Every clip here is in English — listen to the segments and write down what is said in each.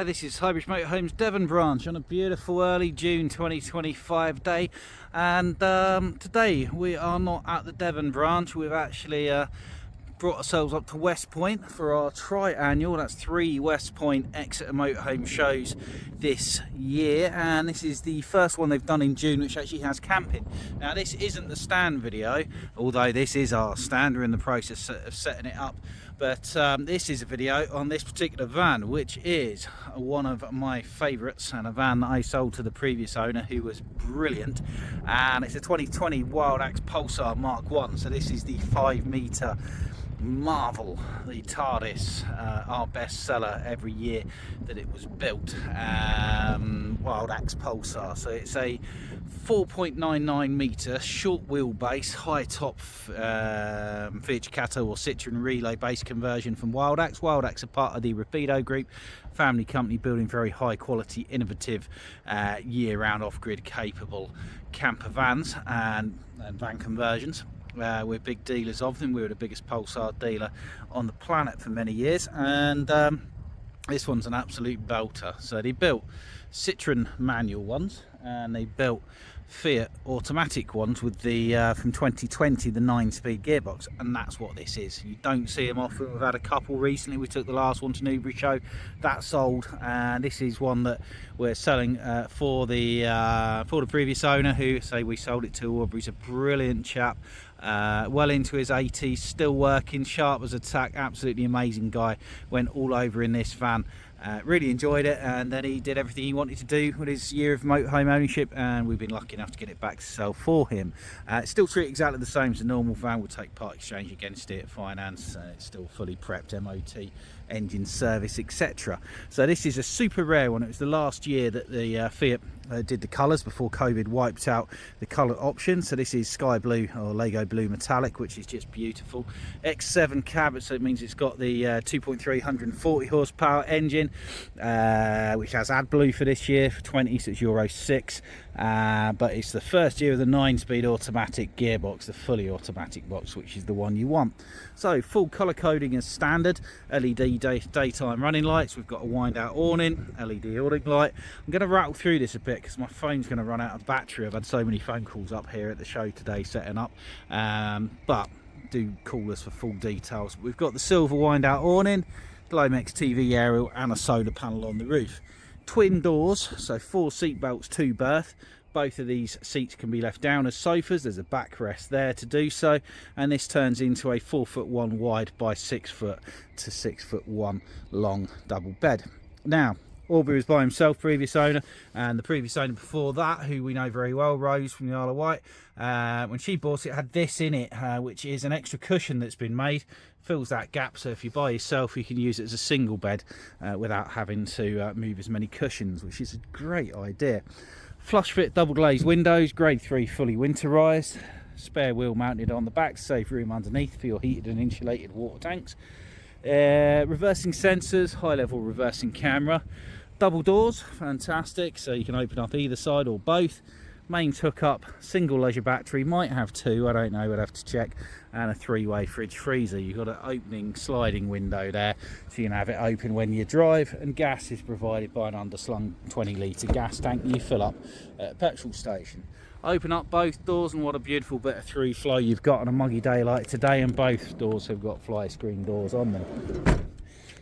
This is Highbridge Motorhomes Devon branch on a beautiful early June 2025 day, and today we are not at the Devon branch. We've actually brought ourselves up to West Point for our tri-annual. That's 3 West Point Exeter motorhome shows this year, and this is the first one they've done in June, which actually has camping. Now this isn't the stand video, although this is our stand. We're in the process of setting it up, but this is a video on this particular van, which is one of my favourites, and a van that I sold to the previous owner, who was brilliant. And it's a 2020 Wildax Pulsar Mark 1. So this is the 5-metre marvel, the TARDIS, our best seller every year that it was built, Wildax Pulsar. So it's a 4.99 metre short wheelbase, high top flagship or Citroen relay base conversion from Wildax. Wildax are part of the Rapido group, family company building very high quality, innovative, year-round off-grid capable camper vans and van conversions. We're big dealers of them. We were the biggest Pulsar dealer on the planet for many years, and this one's an absolute belter. So they built Citroen manual ones, and they built Fiat automatic ones with the from 2020, the 9-speed gearbox, and that's what this is. You don't see them often. We've had a couple recently. We took the last one to Newbury show, that sold, and this is one that we're selling for the previous owner, who say we sold it to. Aubrey's a brilliant chap, well into his 80s, still working, sharp as a tack, absolutely amazing guy. Went all over in this van. Really enjoyed it, and then he did everything he wanted to do with his year of motorhome ownership, and we've been lucky enough to get it back to sell for him. Still treat exactly the same as a normal van. We'll take part exchange against it, finance, it's still fully prepped, MOT, engine service, etc. So this is a super rare one. It was the last year that the Fiat did the colours before COVID wiped out the colour option. So this is sky blue or Lego blue metallic, which is just beautiful. X7 cab, so it means it's got the 2.3 140 horsepower engine, which has AdBlue for this year for 20, so it's Euro 6. But it's the first year of the 9-speed automatic gearbox, the fully automatic box, which is the one you want. So full colour coding as standard, LED daytime running lights. We've got a wind out awning, LED awning light. I'm going to rattle through this a bit because my phone's going to run out of battery. I've had so many phone calls up here at the show today setting up, but do call us for full details. We've got the silver wind out awning, Glomex TV aerial, and a solar panel on the roof. Twin doors, so 4 seat belts, 2 berth. Both of these seats can be left down as sofas. There's a backrest there to do so, and this turns into a 4'1" wide by 6 foot to 6'1" long double bed. Now, Aubrey was by himself, previous owner, and the previous owner before that, who we know very well, Rose from the Isle of Wight, when she bought it, had this in it, which is an extra cushion that's been made, fills that gap, so if you're by yourself you can use it as a single bed without having to move as many cushions, which is a great idea. Flush fit double glazed windows, grade 3 fully winterized, spare wheel mounted on the back to save room underneath for your heated and insulated water tanks. Reversing sensors, high level reversing camera, double doors, fantastic, so you can open up either side or both. Mains hook up, single leisure battery, might have 2, I don't know, we'd have to check, and a 3-way fridge freezer. You've got an opening sliding window there, so you can have it open when you drive, and gas is provided by an underslung 20-litre gas tank you fill up at a petrol station. Open up both doors, and what a beautiful bit of through flow you've got on a muggy day like today, and both doors have got fly screen doors on them.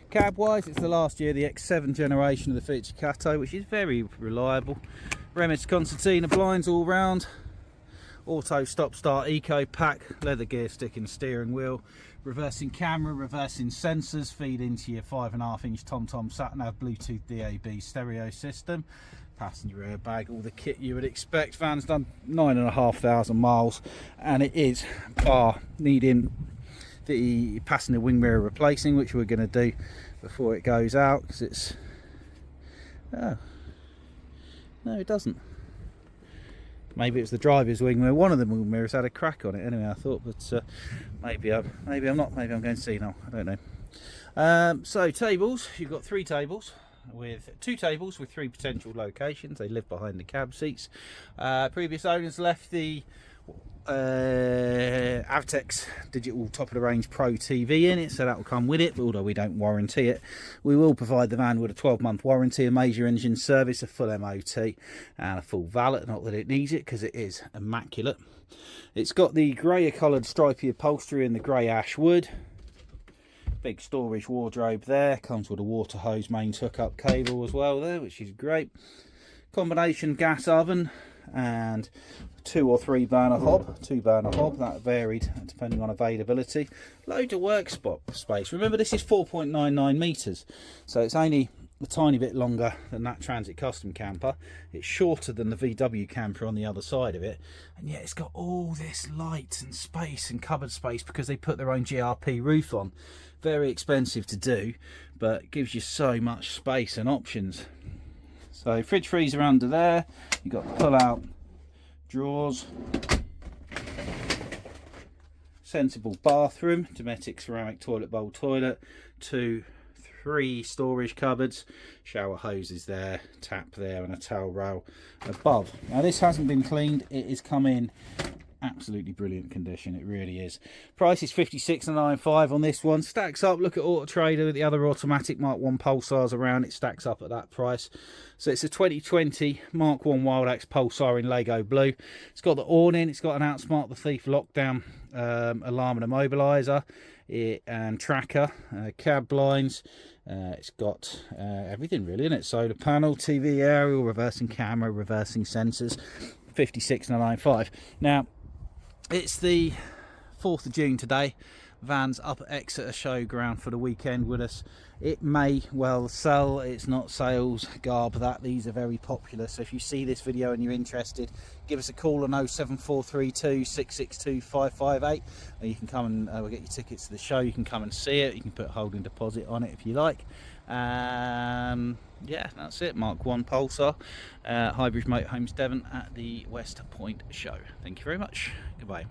Cab wise, it's the last year, the X7 generation of the Fiat Cato, which is very reliable. Remis concertina blinds all round, auto stop start eco pack, leather gear stick and steering wheel, reversing camera, reversing sensors, feed into your 5.5-inch TomTom sat-nav Bluetooth DAB stereo system, passenger airbag, all the kit you would expect. Van's done 9,500 miles, and it is bar needing the passenger wing mirror replacing, which we're going to do before it goes out, because it's no, it doesn't. Maybe it's the driver's wing mirror. One of the wing mirrors had a crack on it anyway, I thought, but maybe I'm not. Maybe I'm going to see now. I don't know. So tables, you've got 3 tables with 2 tables with 3 potential locations. They live behind the cab seats. Previous owners left the Avtex digital top of the range Pro TV in it, so that will come with it, although we don't warranty it. We will provide the van with a 12-month warranty, a major engine service, a full MOT and a full valet. Not that it needs it because it is immaculate. It's got the grey coloured stripy upholstery and the grey ash wood. Big storage wardrobe there, comes with a water hose mains hookup cable as well there, which is great. Combination gas oven and 2 or 3 burner hob, 2 burner hob, that varied depending on availability. Load of work spot space. Remember, this is 4.99 meters, so it's only a tiny bit longer than that Transit Custom camper. It's shorter than the VW camper on the other side of it, and yet it's got all this light and space and cupboard space because they put their own GRP roof on. Very expensive to do, but it gives you so much space and options. So fridge freezer under there, you've got pull out drawers, sensible bathroom, Dometic ceramic toilet bowl toilet, 2, 3 storage cupboards, shower hoses there, tap there and a towel rail above. Now this hasn't been cleaned, it is come in absolutely brilliant condition, it really is. Price is $56.95 on this one. Stacks up, look at Auto Trader with the other automatic Mark 1 Pulsars around, it stacks up at that price. So it's a 2020 Mark 1 Wildax Pulsar in Lego blue. It's got the awning, it's got an Outsmart the Thief lockdown alarm and immobiliser and tracker, cab blinds. It's got everything really in it. Solar panel, TV aerial, reversing camera, reversing sensors. $56.95. Now it's the 4th of June today. Van's up at Exeter Showground for the weekend with us. It may well sell, it's not sales garb that, these are very popular, so if you see this video and you're interested, give us a call on 07432 662 558, and you can come and we'll get your tickets to the show. You can come and see it, you can put a holding deposit on it if you like. Yeah, that's it. Mark 1 Pulsar, Highbridge Motorhomes Devon at the West Point show. Thank you very much. Goodbye.